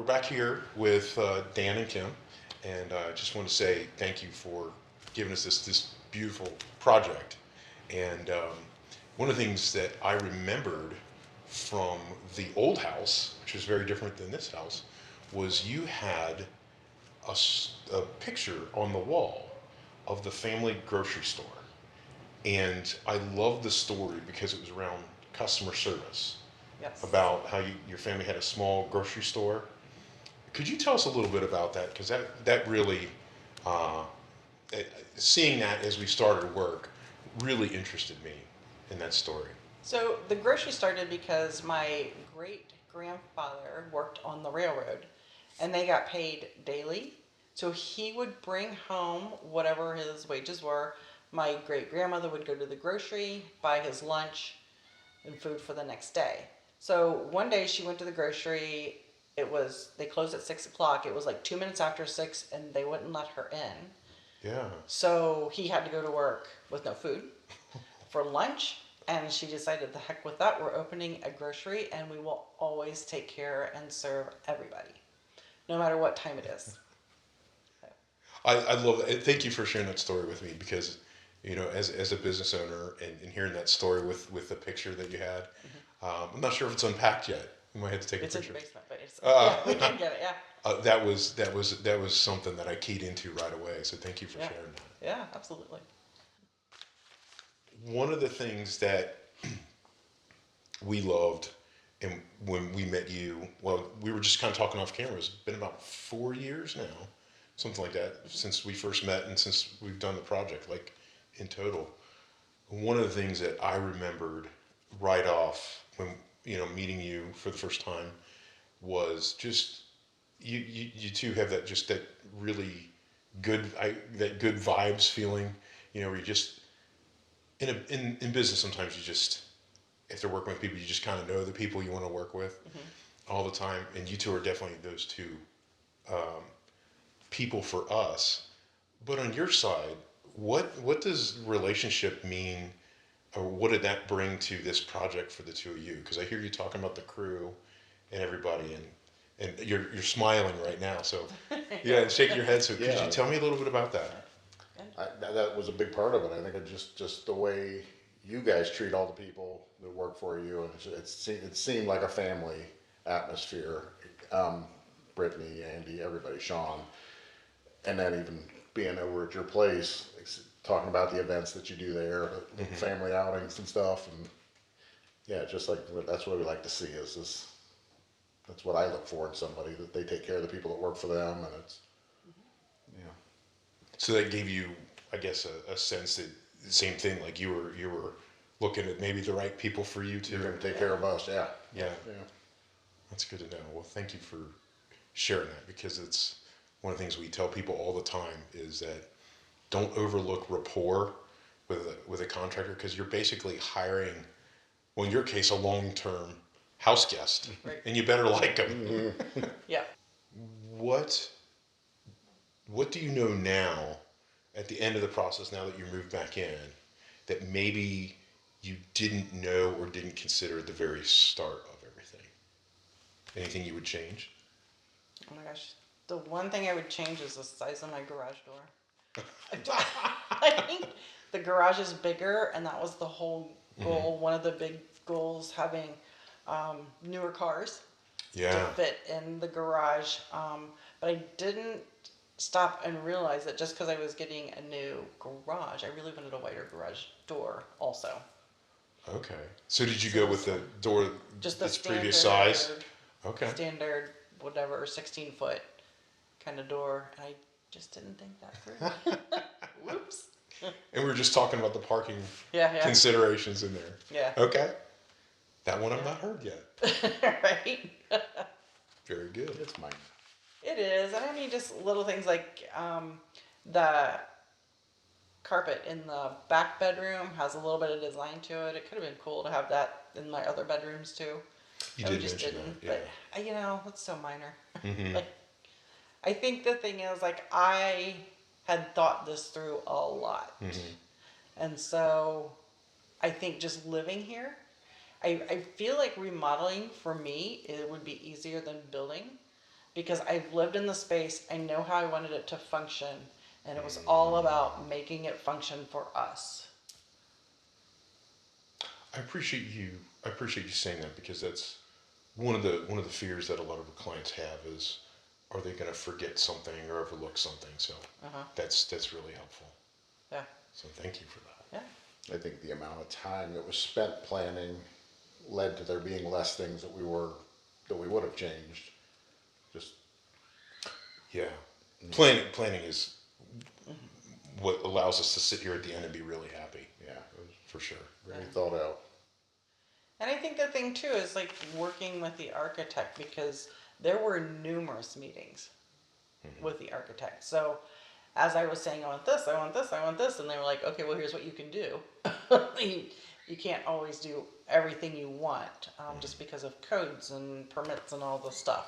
back here with Dan and Kim, and I just want to say thank you for giving us this beautiful project. And one of the things that I remembered from the old house, which was very different than this house, was you had a picture on the wall of the family grocery store. And I love the story because it was around customer service, Yes. about how your family had a small grocery store. Could you tell us a little bit about that? Because that really, uh, eh, seeing that as we started work, really interested me in that story. So the grocery started because my great grandfather worked on the railroad and they got paid daily. So he would bring home whatever his wages were. My great grandmother would go to the grocery, buy his lunch and food for the next day. So one day she went to the grocery. They closed at 6 o'clock. It was like 2 minutes after 6 and they wouldn't let her in. Yeah. So he had to go to work with no food for lunch. And she decided, the heck with that, we're opening a grocery and we will always take care and serve everybody, no matter what time it is. I love it. Thank you for sharing that story with me because, as a business owner and hearing that story with the picture that you had, I'm not sure if it's unpacked yet. We might have to take It's a in the picture. basement, but yeah, we can get it, yeah. That was something that I keyed into right away. So thank you for Yeah. sharing that. Yeah, absolutely. One of the things that we loved, and when we met you, well, we were just kind of talking off camera. It's been about 4 years now, something like that, since we first met and since we've done the project, like in total. One of the things that I remembered right off when meeting you for the first time was just you two have that really that good vibes feeling, where you just in business sometimes you just, if they're working with people, you just kind of know the people you want to work with all the time. And you two are definitely those two people for us. But on your side, what does relationship mean, or what did that bring to this project for the two of you? Because I hear you talking about the crew and everybody, and you're smiling right now. So yeah, and shaking your head. So could Yeah, you tell me a little bit about that? that was a big part of it. I think it just the way you guys treat all the people that work for you, and it seemed like a family atmosphere. Brittany, Andy, everybody, Sean, and then even being over at your place, talking about the events that you do there, the family outings and stuff, and yeah, just like that's what we like to see is this. That's what I look for in somebody, that they take care of the people that work for them, and it's yeah. So that gave you, I guess, a sense that the same thing, like you were looking at maybe the right people for you You're to. going to take care of us, yeah. Yeah, Yeah. that's good to know. Well, thank you for sharing that, because it's one of the things we tell people all the time is that don't overlook rapport with a contractor, because you're basically hiring, well, in your case, a long-term house guest, Right. and you better like them. Yeah. What what do you know now, at the end of the process, now that you moved back in, that maybe you didn't know or didn't consider at the very start of everything? Anything you would change? Oh my gosh. The one thing I would change is the size of my garage door. I think the garage is bigger, and that was the whole goal. One of the big goals, having newer cars to Yeah. fit in the garage. But I didn't stop and realize that just because I was getting a new garage, I really wanted a wider garage door also. Okay. So did you So go this with the one. door Just the its standard, previous size? Okay. standard, whatever, 16-foot kind of door. And I just didn't think that through. Whoops. And we were just talking about the parking Yeah. considerations in there. Yeah. Okay. That one I've Yeah. not heard yet. Right? Very good. It's mine. It is. And I mean, just little things like the carpet in the back bedroom has a little bit of design to it. It could have been cool to have that in my other bedrooms too. You And we did just mention didn't. that, But it's so minor. Mm-hmm. Like, I think the thing is, like, I had thought this through a lot. Mm-hmm. And so I think just living here, I feel like remodeling for me, it would be easier than building, because I've lived in the space. I know how I wanted it to function, and it was all about making it function for us. I appreciate you saying that, because that's one of the fears that a lot of the clients have is, are they going to forget something or overlook something? So Uh-huh. that's really helpful. Yeah. So thank you for that. Yeah. I think the amount of time that was spent planning led to there being less things that we would have changed. Just Yeah. Planning is what allows us to sit here at the end and be really happy, yeah, it was for sure. very thought out. And I think the thing too is like working with the architect, because there were numerous meetings with the architect. So as I was saying, I want this, I want this, I want this, and they were like, okay, well, here's what you can do. you can't always do everything you want, just because of codes and permits and all the stuff.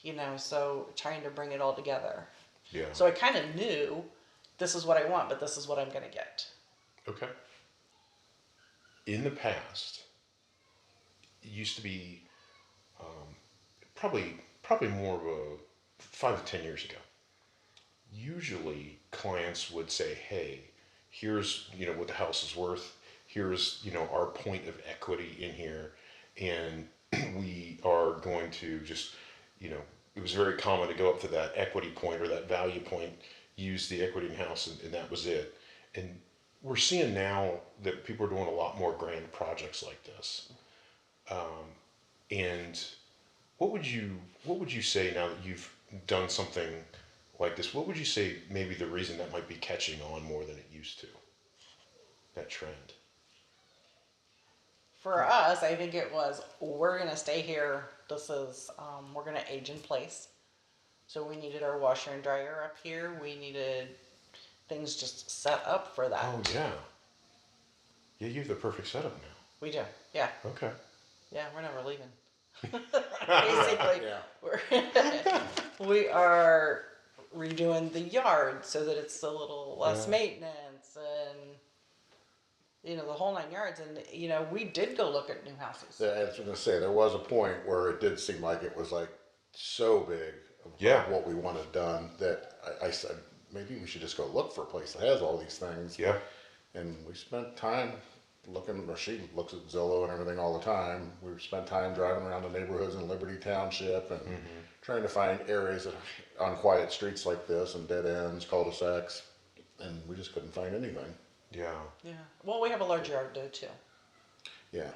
You know, so trying to bring it all together. Yeah. So I kind of knew this is what I want, but this is what I'm going to get. Okay. In the past, it used to be probably more of a 5 to 10 years ago. Usually, clients would say, "Hey, here's what the house is worth. Here's our point of equity in here, and we are going to just It was very common to go up to that equity point or that value point, use the equity in house, and that was it. And we're seeing now that people are doing a lot more grand projects like this. And what would you say now that you've done something like this? What would you say maybe the reason that might be catching on more than it used to? That trend. For us, I think it was, we're going to stay here. This is, we're going to age in place. So we needed our washer and dryer up here. We needed things just set up for that. Oh yeah. Yeah, you have the perfect setup now. We do. Yeah. Okay. Yeah, we're never leaving. Basically, Yeah. we are redoing the yard so that it's a little less Yeah. maintenance and the whole 9 yards. And we did go look at new houses. I was going to say, there was a point where it did seem like it was like so big of Yeah. what we wanted done that I said, maybe we should just go look for a place that has all these things. Yeah. And we spent time looking, or she looks at Zillow and everything all the time. We spent time driving around the neighborhoods in Liberty Township and trying to find areas that on quiet streets like this and dead ends, cul-de-sacs, and we just couldn't find anything. Yeah. Yeah. Well, we have a large yard though too. Yeah.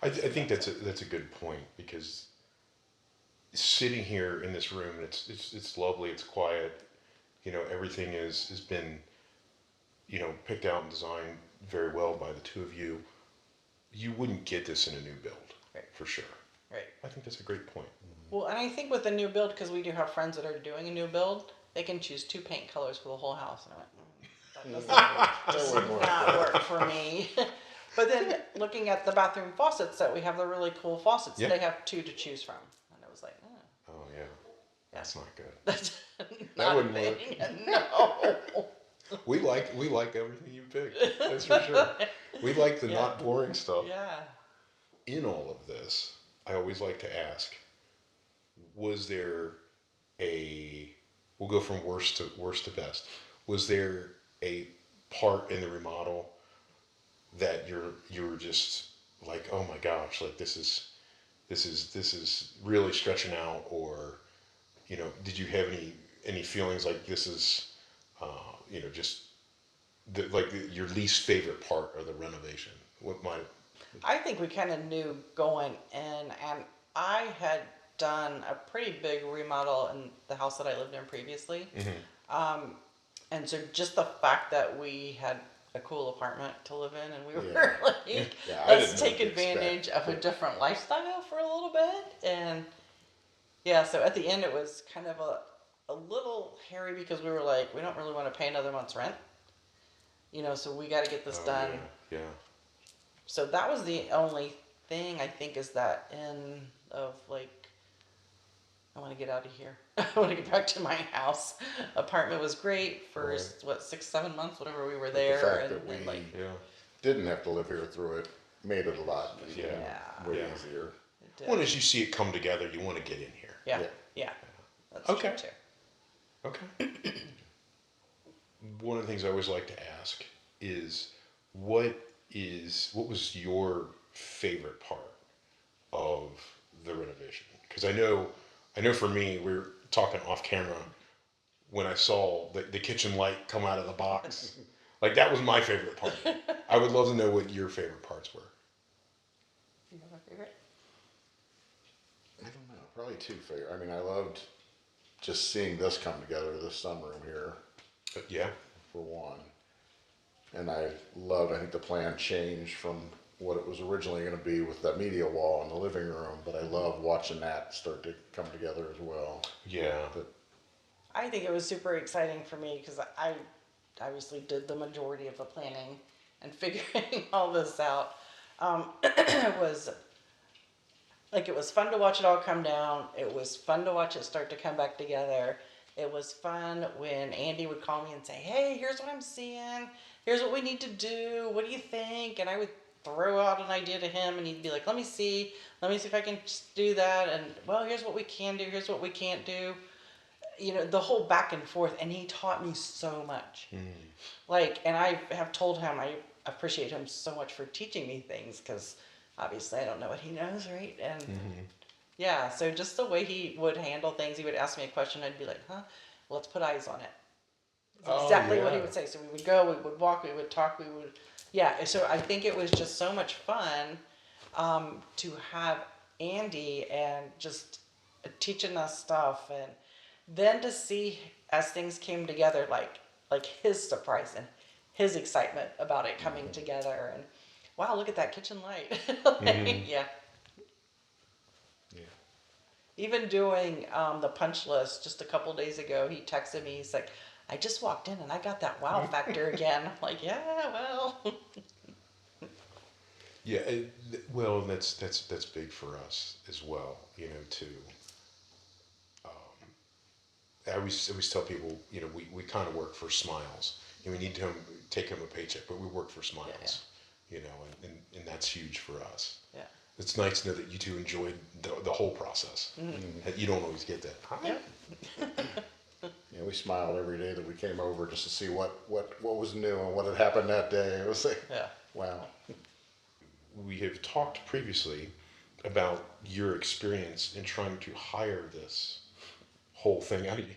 I think that's a good point, because sitting here in this room, it's lovely, it's quiet, everything has been picked out and designed very well by the two of you. You wouldn't get this in a new build, Right. for sure. Right. I think that's a great point. Well, and I think with the new build, because we do have friends that are doing a new build, they can choose 2 paint colors for the whole house. And I went, that does not work for me. But then looking at the bathroom faucets, that we have the really cool faucets, Yeah. they have 2 to choose from. And I was like, Oh yeah, that's not good. that's That not a wouldn't work. thing. No. We like everything you picked. That's for sure. We like the Yeah. not boring stuff. Yeah. In all of this, I always like to ask: was there we'll go from worst to best. Was there a part in the remodel that you were just like, oh my gosh, like this is really stretching out, or did you have any feelings like this is just your least favorite part of the renovation? What might I think we kind of knew going in, and I had done a pretty big remodel in the house that I lived in previously. And so just the fact that we had a cool apartment to live in, and we were Yeah. like, Yeah, I let's didn't know take what to advantage expect. of a different lifestyle for a little bit. And yeah, so at the end it was kind of a little hairy, because we were like, we don't really want to pay another month's rent. So we got to get this done. Yeah. So that was the only thing I think, is that end of like, I want to get out of here. I want to get back to my house. Apartment was great for Right. 6-7 months, whatever we were The there, fact and that we like Yeah. didn't have to live here through it made it a lot easier. Yeah. Way Yeah. easier. it did. Well, as you see it come together, you want to get in here. Yeah, Yeah. yeah, that's Okay. true too. Okay. One of the things I always like to ask is what was your favorite part of the renovation? Because I know for me, we were talking off camera when I saw the kitchen light come out of the box. Like that was my favorite part. I would love to know what your favorite parts were. You have a favorite? I don't know. Probably two favorite. I mean, I loved just seeing this come together, this sunroom here, Yeah. for one. And I think the plan changed from what it was originally going to be with that media wall in the living room, but I love watching that start to come together as well. Yeah. But I think it was super exciting for me because I obviously did the majority of the planning and figuring all this out. It was like it was fun to watch it all come down. It was fun to watch it start to come back together. It was fun when Andy would call me and say, "Hey, here's what I'm seeing. Here's what we need to do. What do you think?" And I would throw out an idea to him, and he'd be like, "Let me see if I can just do that." And well, here's what we can do. Here's what we can't do. You know, the whole back and forth. And he taught me so much. Like, and I have told him I appreciate him so much for teaching me things because obviously I don't know what he knows, right? And yeah, so just the way he would handle things, he would ask me a question, I'd be like, "Huh? Well, let's put eyes on it." That's exactly what he would say. So we would go, we would walk, we would talk, we would, yeah. So I think it was just so much fun to have Andy and just teaching us stuff, and then to see as things came together, like his surprise and his excitement about it coming together, and wow, look at that kitchen light. Like, yeah. yeah, Even doing the punch list just a couple days ago, he texted me. He's like, "I just walked in and I got that wow factor again." I'm like, "Yeah, well." Yeah. Well, that's big for us as well. You know, to I always tell people, you know, we kind of work for smiles. And we need to take home a paycheck, but we work for smiles. You know, and that's huge for us. Yeah. It's nice to know that you two enjoyed the whole process. That you don't always get that. Hi. yeah, we smiled every day that we came over just to see what was new and what had happened that day. It was like, Yeah. wow. We have talked previously about your experience in trying to hire this whole thing. I mean,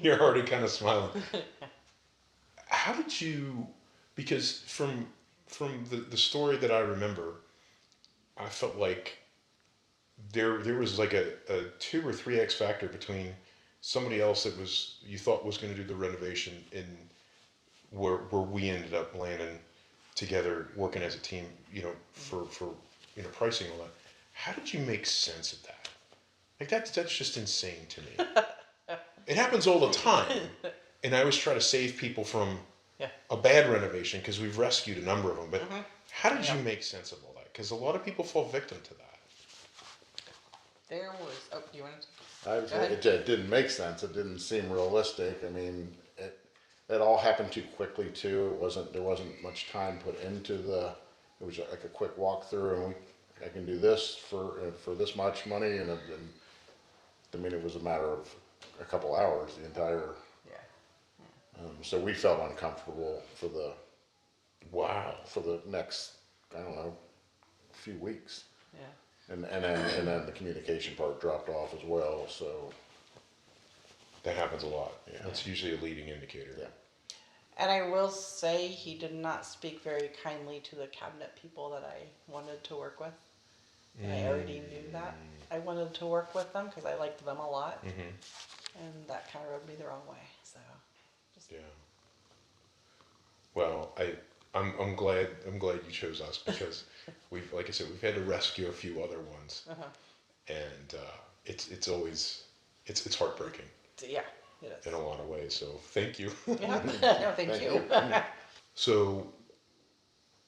you're already kind of smiling. How did you? Because from the story that I remember, I felt like there was like a 2 or 3x factor between somebody else that you thought was going to do the renovation and where we ended up landing together working as a team, you know, for you know, pricing and all that. How did you make sense of that? Like that's just insane to me. It happens all the time, and I always try to save people from Yeah. a bad renovation because we've rescued a number of them. But how did Yeah. you make sense of all that? Because a lot of people fall victim to that. There was. Oh, do you want to? I was, Go ahead. it didn't make sense. It didn't seem realistic. I mean, it all happened too quickly too. There wasn't much time put into it was like a quick walkthrough, and I can do this for this much money, and I mean, it was a matter of a couple hours, the entire. Yeah. So we felt uncomfortable for Wow. the next, I don't know, few weeks. Yeah. And then the communication part dropped off as well, so. That happens a lot. Yeah. That's usually a leading indicator. Yeah. And I will say he did not speak very kindly to the cabinet people that I wanted to work with. And I already knew that I wanted to work with them because I liked them a lot. And that kind of rubbed me the wrong way. So, just, Yeah. Well, I'm glad you chose us because like I said, we've had to rescue a few other ones, and it's always it's heartbreaking yeah, it is. in a lot of ways. So thank you. Yeah. No, thank you. So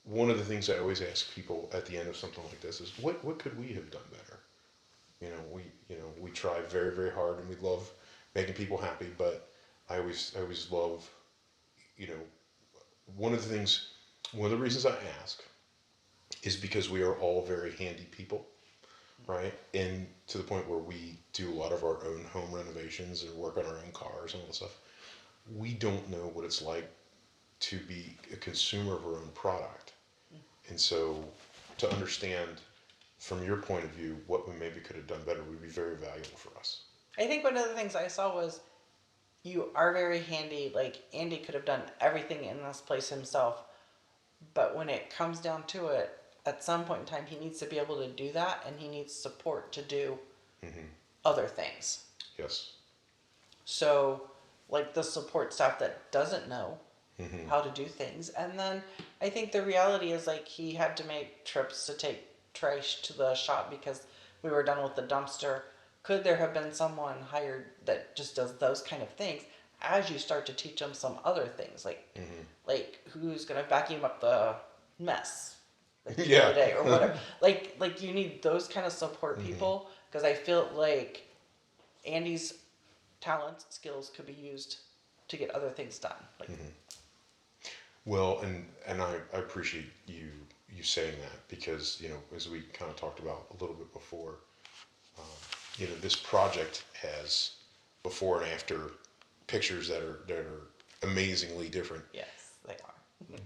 one of the things I always ask people at the end of something like this is what could we have done better? You know we try very very hard and we love making people happy, but I always love, you know, one of the reasons I ask is because we are all very handy people, right? And to the point where we do a lot of our own home renovations and work on our own cars and all that stuff. We don't know what it's like to be a consumer of our own product. And so to understand from your point of view what we maybe could have done better would be very valuable for us. I think one of the things I saw was you are very handy. Like Andy could have done everything in this place himself, but when it comes down to it, at some point in time, he needs to be able to do that, and he needs support to do other things. Yes. So, like the support staff that doesn't know how to do things. And then I think the reality is like he had to make trips to take trash to the shop because we were done with the dumpster. Could there have been someone hired that just does those kind of things as you start to teach them some other things, like who's gonna vacuum up the mess like the Yeah. other day or whatever. like you need those kind of support people because I feel like Andy's talents, skills could be used to get other things done. Like, Well, and I appreciate you saying that because, as we kind of talked about a little bit before, this project has before and after pictures that are amazingly different. yes, they are.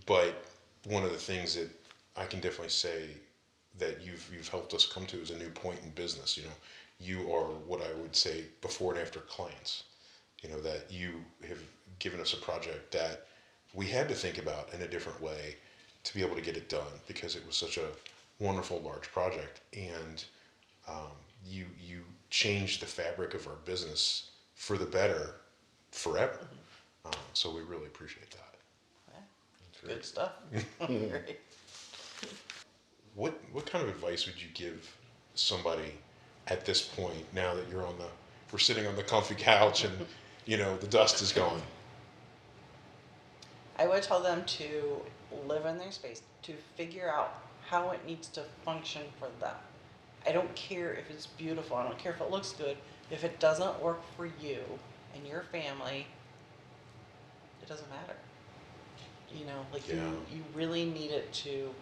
But one of the things that I can definitely say that you've helped us come to is a new point in business. You are what I would say before and after clients. That you have given us a project that we had to think about in a different way to be able to get it done because it was such a wonderful large project, and you changed the fabric of our business for the better forever. So we really appreciate that. Yeah, good stuff. Great. What kind of advice would you give somebody at this point now that we're sitting on the comfy couch and the dust is gone? I would tell them to live in their space, to figure out how it needs to function for them. I don't care if it's beautiful, I don't care if it looks good. If it doesn't work for you and your family, it doesn't matter. Like Yeah. you really need it to.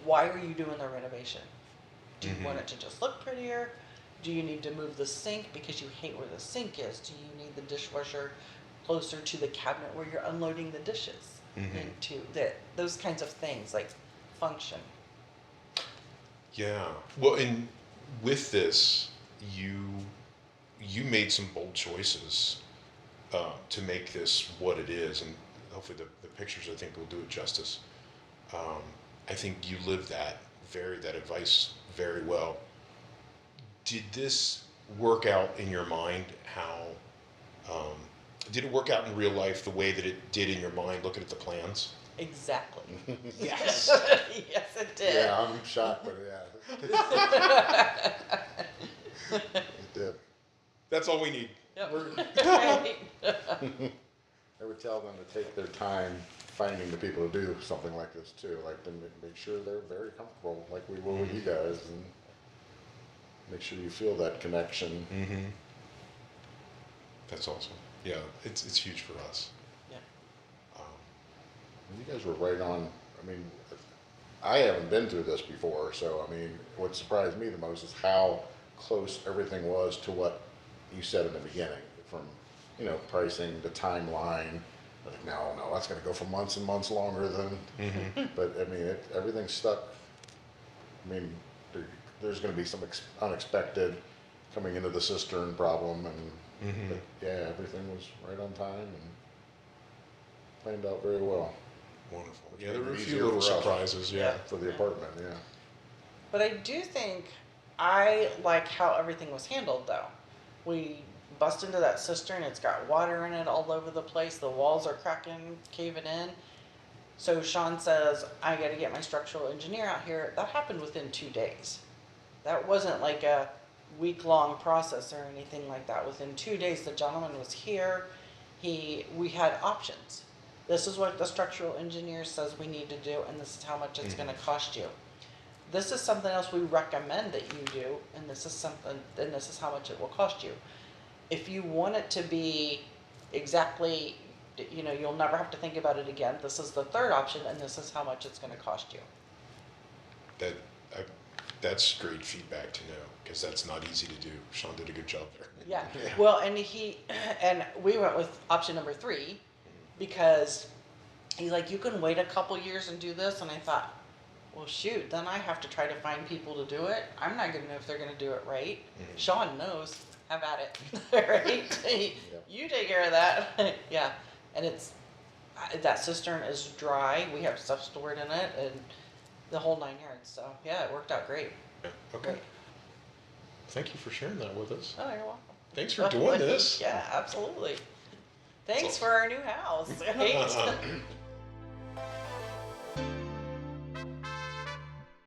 Why are you doing the renovation? Do you want it to just look prettier? Do you need to move the sink because you hate where the sink is? Do you need the dishwasher closer to the cabinet where you're unloading the dishes into? Those kinds of things, like function. Yeah. Well, and with this, you made some bold choices to make this what it is, and hopefully the pictures I think will do it justice. I think you lived that advice very well. Did this work out in your mind? Did it work out in real life the way that it did in your mind looking at the plans? Exactly. Yes. Yes, it did. Yeah, I'm shocked, but yeah. It did. That's all we need. Yep. I would tell them to take their time finding the people to do something like this too, like to make sure they're very comfortable, like we will with you guys, and make sure you feel that connection. That's awesome. Yeah, it's huge for us. Yeah. You guys were right on. I mean, I haven't been through this before, so I mean, what surprised me the most is how close everything was to what you said in the beginning, from pricing, the timeline. Like, no, that's going to go for months and months longer than. But I mean, everything stuck. I mean, there's going to be some unexpected coming into the cistern problem, and but yeah, everything was right on time and planned out very well. Wonderful. Which Yeah, there made were a it few easier little for us. surprises. Yeah. For the apartment, yeah. But I do think I like how everything was handled though. We bust into that cistern, it's got water in it all over the place, the walls are cracking, caving in. So Sean says, I gotta get my structural engineer out here. That happened within 2 days. That wasn't like a week-long process or anything like that. Within 2 days, the gentleman was here. We had options. This is what the structural engineer says we need to do, and this is how much it's gonna cost you. This is something else we recommend that you do, and this is how much it will cost you. If you want it to be exactly, you'll never have to think about it again. This is the third option, and this is how much it's going to cost you. that's great feedback to know, because that's not easy to do. Sean did a good job there. Yeah. Well, and we went with option number 3 because he's like, you can wait a couple years and do this. And I thought, well, shoot, then I have to try to find people to do it. I'm not going to know if they're going to do it right. Sean knows. Have at it. Right? You take care of that. Yeah. And that cistern is dry. We have stuff stored in it and the whole 9 yards. So yeah, it worked out great. Yeah. Okay. Thank you for sharing that with us. Oh, you're welcome. Thanks for doing this. Yeah, absolutely. Thanks So- for our new house. Right?